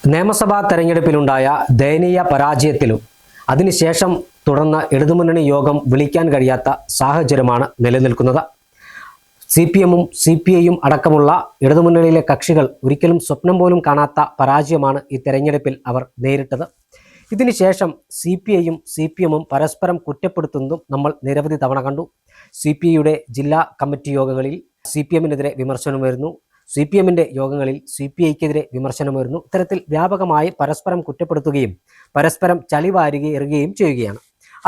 നിയമസഭാ തെരഞ്ഞെടുപ്പിലുണ്ടായ ദയനീയ പരാജയത്തിലും അതിനുശേഷം തുടർന്ന് ഇടതുമുന്നണി യോഗം വിളിക്കാൻ കഴിയാത്ത സാഹചര്യമാണ് നിലനിൽക്കുന്നത്. CPM-ഉം CPI-യും അടക്കമുള്ള ഇടതുമുന്നണിയിലെ കക്ഷികൾ ഒരിക്കലും സ്വപ്നം പോലും കാണാത്ത പരാജയമാണ് ഈ തെരഞ്ഞെടുപ്പിൽ അവർ നേരിട്ടത്. ഇതിനുശേഷം CPI-യും CPM-ഉം പരസ്പരം കുറ്റപ്പെടുത്തുന്നതും നമ്മൾ നിരവധി തവണ കണ്ടു. CPI-യുടെ ജില്ലാ കമ്മിറ്റി യോഗങ്ങളിൽ CPM-നെതിരെ വിമർശനം വരുന്നു, CPM-ന്റെ യോഗങ്ങളിൽ CPI-ക്കെതിരെ വിമർശനം വരുന്നു. ഇത്തരത്തിൽ വ്യാപകമായി പരസ്പരം കുറ്റപ്പെടുത്തുകയും പരസ്പരം ചളിവാരുകയും ചെയ്യുകയാണ്.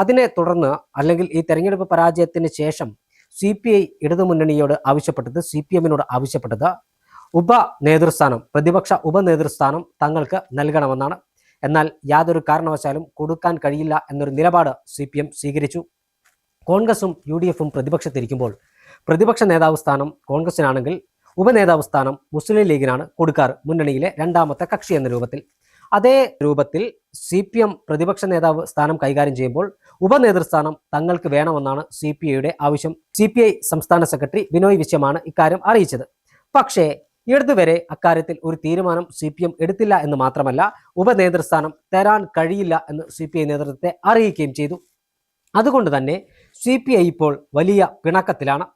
അതിനെ തുടർന്ന് അല്ലെങ്കിൽ ഈ തെരഞ്ഞെടുപ്പ് പരാജയത്തിന് ശേഷം CPI ഇടതുമുന്നണിയോട് ആവശ്യപ്പെട്ടത്, CPM-നോട് ആവശ്യപ്പെട്ടത് ഉപനേതൃസ്ഥാനം, പ്രതിപക്ഷ ഉപനേതൃസ്ഥാനം തങ്ങൾക്ക് നൽകണമെന്നാണ്. എന്നാൽ യാതൊരു കാരണവശാലും കൊടുക്കാൻ കഴിയില്ല എന്നൊരു നിലപാട് CPM സ്വീകരിച്ചു. കോൺഗ്രസും UDF-ഉം പ്രതിപക്ഷത്തിരിക്കുമ്പോൾ പ്രതിപക്ഷ നേതാവ് സ്ഥാനം കോൺഗ്രസിനാണെങ്കിൽ ഉപനേതാവ് സ്ഥാനം മുസ്ലിം ലീഗിനാണ് കൊടുക്കാറ്, മുന്നണിയിലെ രണ്ടാമത്തെ കക്ഷി എന്ന രൂപത്തിൽ. അതേ രൂപത്തിൽ CPM പ്രതിപക്ഷ നേതാവ് സ്ഥാനം കൈകാര്യം ചെയ്യുമ്പോൾ ഉപനേതൃസ്ഥാനം തങ്ങൾക്ക് വേണമെന്നാണ് CPI-യുടെ ആവശ്യം. CPI സംസ്ഥാന സെക്രട്ടറി ബിനോയ് വിശ്വമാണ് ഇക്കാര്യം അറിയിച്ചത്. പക്ഷേ ഇതുവരെ അക്കാര്യത്തിൽ ഒരു തീരുമാനം CPM എടുത്തില്ല എന്ന് മാത്രമല്ല, ഉപനേതൃസ്ഥാനം തരാൻ കഴിയില്ല എന്ന് CPI നേതൃത്വത്തെ അറിയിക്കുകയും ചെയ്തു. അതുകൊണ്ട് തന്നെ CPI ഇപ്പോൾ വലിയ പിണക്കത്തിലാണ്.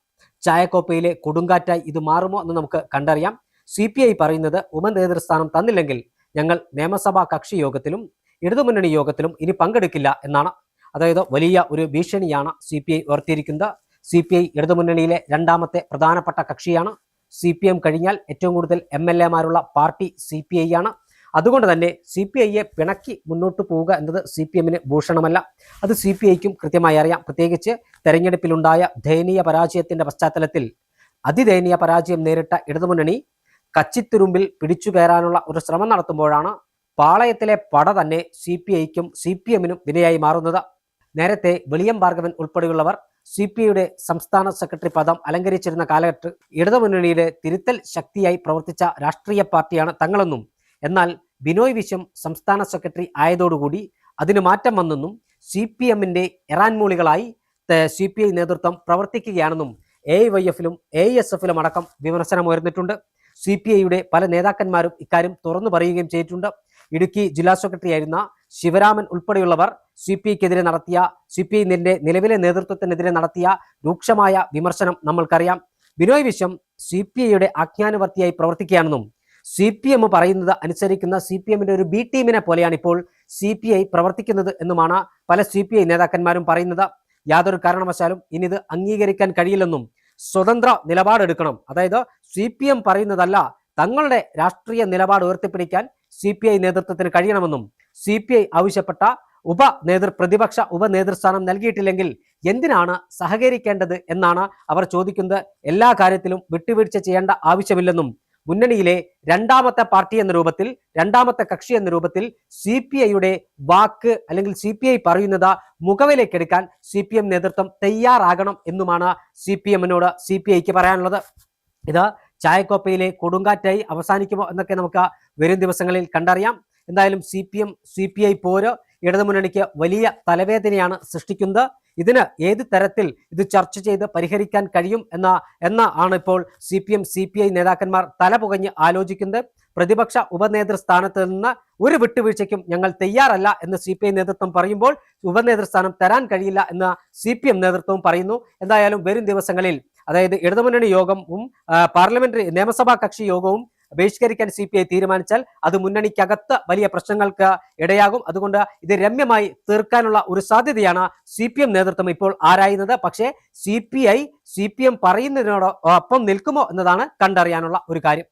ചായക്കോപ്പയിലെ കൊടുങ്കാറ്റായി ഇത് മാറുമോ എന്ന് നമുക്ക് കണ്ടറിയാം. CPI പറയുന്നത് ഉപനേതൃസ്ഥാനം തന്നില്ലെങ്കിൽ ഞങ്ങൾ നിയമസഭാ കക്ഷി യോഗത്തിലും ഇടതുമുന്നണി യോഗത്തിലും ഇനി പങ്കെടുക്കില്ല എന്നാണ്. അതായത് വലിയ ഒരു ഭീഷണിയാണ് CPI ഉയർത്തിയിരിക്കുന്നത്. CPI ഇടതുമുന്നണിയിലെ രണ്ടാമത്തെ പ്രധാനപ്പെട്ട കക്ഷിയാണ്. CPM കഴിഞ്ഞാൽ ഏറ്റവും കൂടുതൽ MLA-മാരുള്ള പാർട്ടി CPI ആണ്. അതുകൊണ്ട് തന്നെ CPI-യെ പിണക്കി മുന്നോട്ട് പോവുക എന്നത് CPM-ന് ഭൂഷണമല്ല. അത് CPI-ക്കും കൃത്യമായി അറിയാം. പ്രത്യേകിച്ച് തെരഞ്ഞെടുപ്പിലുണ്ടായ ദയനീയ പരാജയത്തിൻ്റെ പശ്ചാത്തലത്തിൽ അതിദയനീയ പരാജയം നേരിട്ട ഇടതുമുന്നണി കച്ചിത്തുരുമ്പിൽ പിടിച്ചു കയറാനുള്ള ഒരു ശ്രമം നടത്തുമ്പോഴാണ് പാളയത്തിലെ പട തന്നെ CPI-ക്കും CPM-നും വിനയായി മാറുന്നത്. നേരത്തെ വെളിയം ഭാർഗവൻ ഉൾപ്പെടെയുള്ളവർ CPI-യുടെ സംസ്ഥാന സെക്രട്ടറി പദം അലങ്കരിച്ചിരുന്ന കാലഘട്ടത്തിൽ ഇടതുമുന്നണിയുടെ തിരുത്തൽ ശക്തിയായി പ്രവർത്തിച്ച രാഷ്ട്രീയ പാർട്ടിയാണ് തങ്ങളെന്നും, എന്നാൽ ബിനോയ് വിശ്വം സംസ്ഥാന സെക്രട്ടറി ആയതോടുകൂടി അതിന് മാറ്റം വന്നെന്നും CPM-ന്റെ എറാൻമൂളികളായി CPI നേതൃത്വം പ്രവർത്തിക്കുകയാണെന്നും AYF-ലും ASF-ലും അടക്കം വിമർശനമുയർന്നിട്ടുണ്ട്. CPI-യുടെ പല നേതാക്കന്മാരും ഇക്കാര്യം തുറന്നു പറയുകയും ചെയ്തിട്ടുണ്ട്. ഇടുക്കി ജില്ലാ സെക്രട്ടറി ആയിരുന്ന ശിവരാമൻ ഉൾപ്പെടെയുള്ളവർ CPI-ക്കെതിരെ നടത്തിയ, CPI-ന്റെ നിലവിലെ നേതൃത്വത്തിനെതിരെ നടത്തിയ രൂക്ഷമായ വിമർശനം നമ്മൾക്കറിയാം. ബിനോയ് വിശ്വം CPI-യുടെ ആജ്ഞാനുവർത്തിയായി പ്രവർത്തിക്കുകയാണെന്നും CPM പറയുന്നത് അനുസരിക്കുന്ന CPM-ന്റെ ഒരു B ടീമിനെ പോലെയാണ് ഇപ്പോൾ CPI പ്രവർത്തിക്കുന്നത് എന്നുമാണ് പല CPI നേതാക്കന്മാരും പറയുന്നത്. യാതൊരു കാരണവശാലും ഇനി ഇത് അംഗീകരിക്കാൻ കഴിയില്ലെന്നും സ്വതന്ത്ര നിലപാടെടുക്കണം, അതായത് CPM പറയുന്നതല്ല, തങ്ങളുടെ രാഷ്ട്രീയ നിലപാട് ഉയർത്തിപ്പിടിക്കാൻ CPI നേതൃത്വത്തിന് കഴിയണമെന്നും CPI ആവശ്യപ്പെട്ട പ്രതിപക്ഷ ഉപനേതൃസ്ഥാനം നൽകിയിട്ടില്ലെങ്കിൽ എന്തിനാണ് സഹകരിക്കേണ്ടത് എന്നാണ് അവർ ചോദിക്കുന്നത്. എല്ലാ കാര്യത്തിലും വിട്ടുവീഴ്ച ചെയ്യേണ്ട ആവശ്യമില്ലെന്നും മുന്നണിയിലെ രണ്ടാമത്തെ പാർട്ടി എന്ന രൂപത്തിൽ, രണ്ടാമത്തെ കക്ഷി എന്ന രൂപത്തിൽ CPI-യുടെ വാക്ക് അല്ലെങ്കിൽ CPI പറയുന്നത് മുഖവിലേക്കെടുക്കാൻ CPM നേതൃത്വം തയ്യാറാകണം എന്നുമാണ് CPM-നോട് CPI-ക്ക് പറയാനുള്ളത്. ഇത് ചായക്കോപ്പയിലെ കൊടുങ്കാറ്റായി അവസാനിക്കുമോ എന്നൊക്കെ നമുക്ക് വരും ദിവസങ്ങളിൽ കണ്ടറിയാം. എന്തായാലും CPI പോര് ഇടതുമുന്നണിക്ക് വലിയ തലവേദനയാണ് സൃഷ്ടിക്കുന്നത്. ഇതിന് ഏത് തരത്തിൽ ഇത് ചർച്ച ചെയ്ത് പരിഹരിക്കാൻ കഴിയും ആണ് ഇപ്പോൾ CPI നേതാക്കന്മാർ തലപുകഞ്ഞ് ആലോചിക്കുന്നത്. പ്രതിപക്ഷ ഉപനേതൃസ്ഥാനത്ത് നിന്ന് ഒരു വിട്ടുവീഴ്ചയ്ക്കും ഞങ്ങൾ തയ്യാറല്ല എന്ന് CPI നേതൃത്വം പറയുമ്പോൾ ഉപനേതൃസ്ഥാനം തരാൻ കഴിയില്ല എന്ന് CPM നേതൃത്വവും പറയുന്നു. എന്തായാലും വരും ദിവസങ്ങളിൽ, അതായത് ഇടതുമുന്നണി യോഗവും പാർലമെന്ററി നിയമസഭാ കക്ഷി യോഗവും ബഹിഷ്കരിക്കാൻ CPI തീരുമാനിച്ചാൽ അത് മുന്നണിക്കകത്ത് വലിയ പ്രശ്നങ്ങൾക്ക് ഇടയാകും. അതുകൊണ്ട് ഇത് രമ്യമായി തീർക്കാനുള്ള ഒരു സാധ്യതയാണ് CPM നേതൃത്വം ഇപ്പോൾ ആരായുന്നത്. പക്ഷേ CPI CPM പറയുന്നതിനോടൊപ്പം നിൽക്കുമോ എന്നതാണ് കണ്ടറിയാനുള്ള ഒരു കാര്യം.